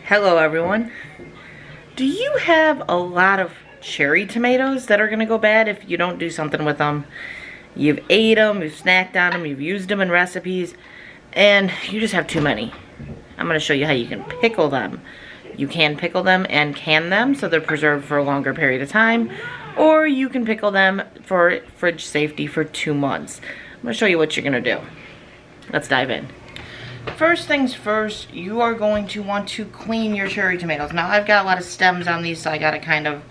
Hello everyone. Do you have a lot of cherry tomatoes that are going to go bad if you don't do something with them? You've ate them, you've snacked on them, you've used them in recipes, and you just have too many. I'm going to show you how you can pickle them. You can pickle them and can them so they're preserved for a longer period of time, or you can pickle them for fridge safety for 2 months. I'm going to show you what you're going to do. Let's dive in. First things first, you are going to want to clean your cherry tomatoes. Now I've got a lot of stems on these, so I gotta kind of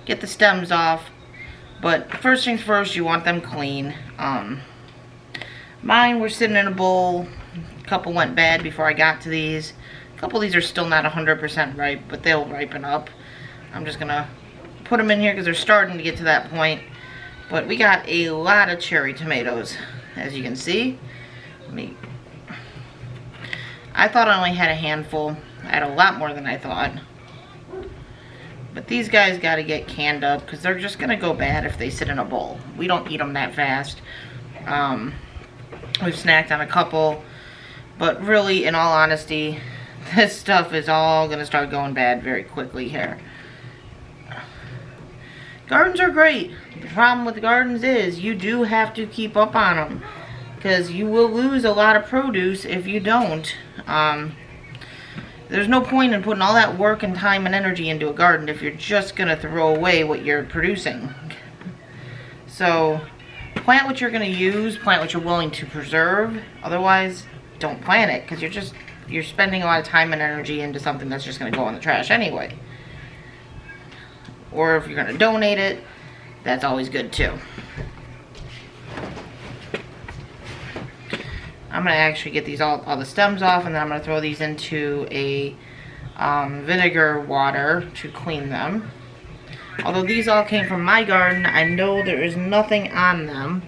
get the stems off. But first things first, you want them clean. Mine were sitting in a bowl. A couple went bad before I got to these. A couple of these are still not 100% ripe, but they'll ripen up. I'm just gonna put them in here because they're starting to get to that point. But we got a lot of cherry tomatoes, as you can see. I thought I only had a handful. I had a lot more than I thought. But these guys got to get canned up because they're just going to go bad if they sit in a bowl. We don't eat them that fast. We've snacked on a couple. But really, in all honesty, this stuff is all going to start going bad very quickly here. Gardens are great. The problem with gardens is you do have to keep up on them, because you will lose a lot of produce if you don't. There's no point in putting all that work and time and energy into a garden if you're just going to throw away what you're producing. So plant what you're going to use, plant what you're willing to preserve. Otherwise, don't plant it, because you're spending a lot of time and energy into something that's just going to go in the trash anyway. Or if you're going to donate it, that's always good too. I'm going to actually get these all the stems off, and then I'm going to throw these into a vinegar water to clean them. Although these all came from my garden, I know there is nothing on them.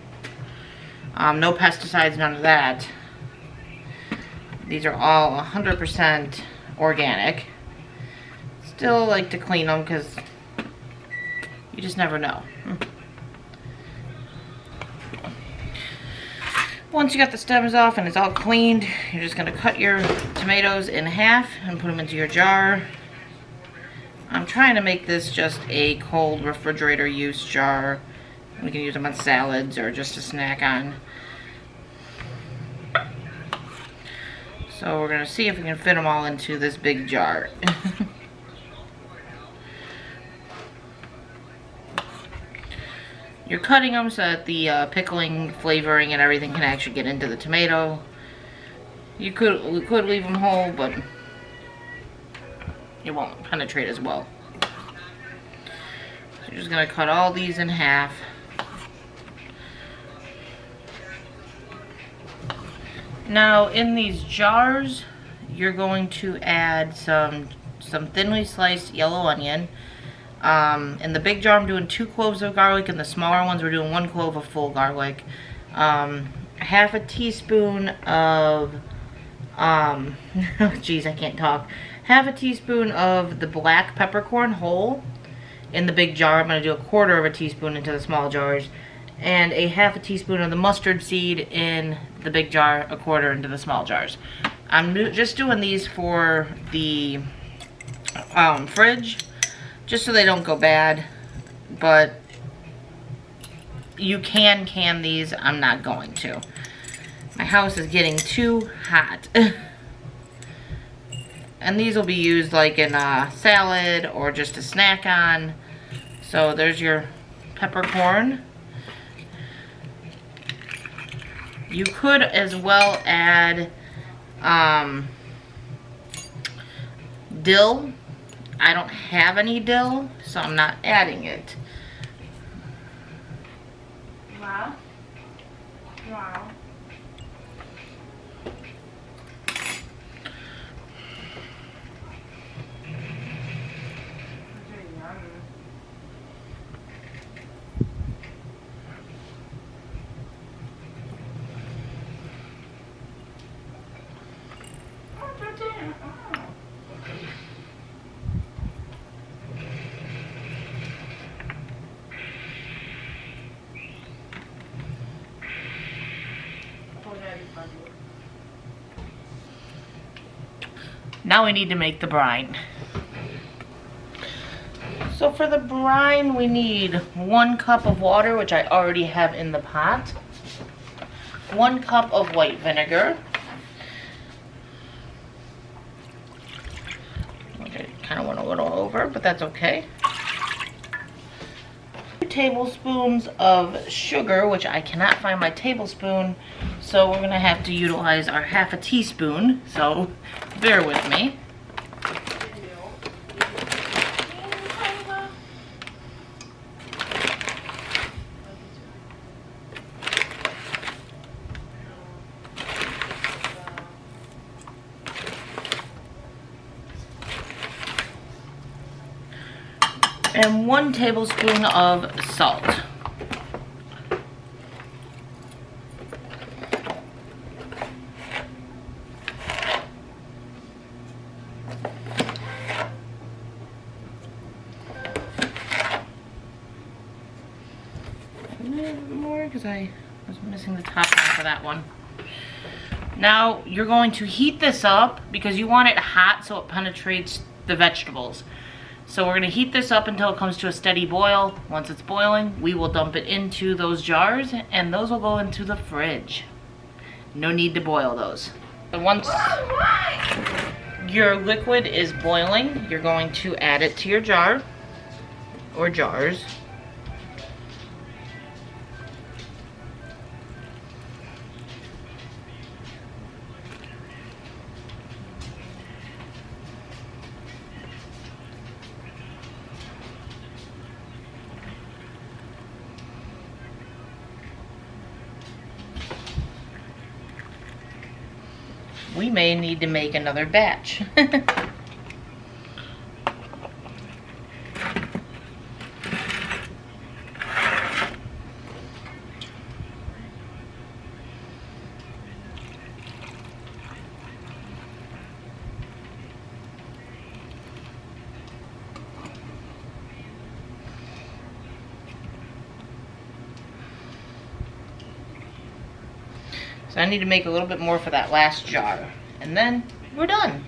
No pesticides, none of that. These are all 100% organic. Still like to clean them because you just never know. Once you got the stems off and it's all cleaned, you're just going to cut your tomatoes in half and put them into your jar. I'm trying to make this just a cold refrigerator use jar. We can use them on salads or just to snack on. So we're going to see if we can fit them all into this big jar. You're cutting them so that the pickling, flavoring, and everything can actually get into the tomato. We could leave them whole, but it won't penetrate as well. So you're just going to cut all these in half. Now in these jars, you're going to add some thinly sliced yellow onion. In the big jar I'm doing 2 cloves of garlic, and the smaller ones we're doing 1 clove of full garlic. Half a teaspoon of, geez, I can't talk. Half a teaspoon of the black peppercorn whole in the big jar. I'm going to do 1/4 of a teaspoon into the small jars. And a half a teaspoon of the mustard seed in the big jar, 1/4 into the small jars. I'm just doing these for the fridge, just so they don't go bad, but you can these. I'm not going to. My house is getting too hot. And these will be used like in a salad or just a snack on. So there's your peppercorn. You could as well add dill. I don't have any dill, so I'm not adding it. Wow. Wow. Now we need to make the brine. So for the brine, we need 1 cup of water, which I already have in the pot. 1 cup of white vinegar. Okay, kind of went a little over, but that's okay. 2 tablespoons of sugar, which I cannot find my tablespoon, so we're gonna have to utilize our 1/2 teaspoon, so bear with me. And 1 tablespoon of salt. A little bit more because I was missing the top half of that one. Now you're going to heat this up because you want it hot so it penetrates the vegetables. So we're going to heat this up until it comes to a steady boil. Once it's boiling, we will dump it into those jars, and those will go into the fridge. No need to boil those. And once your liquid is boiling, you're going to add it to your jar or jars. We may need to make another batch. So I need to make a little bit more for that last jar. And then we're done.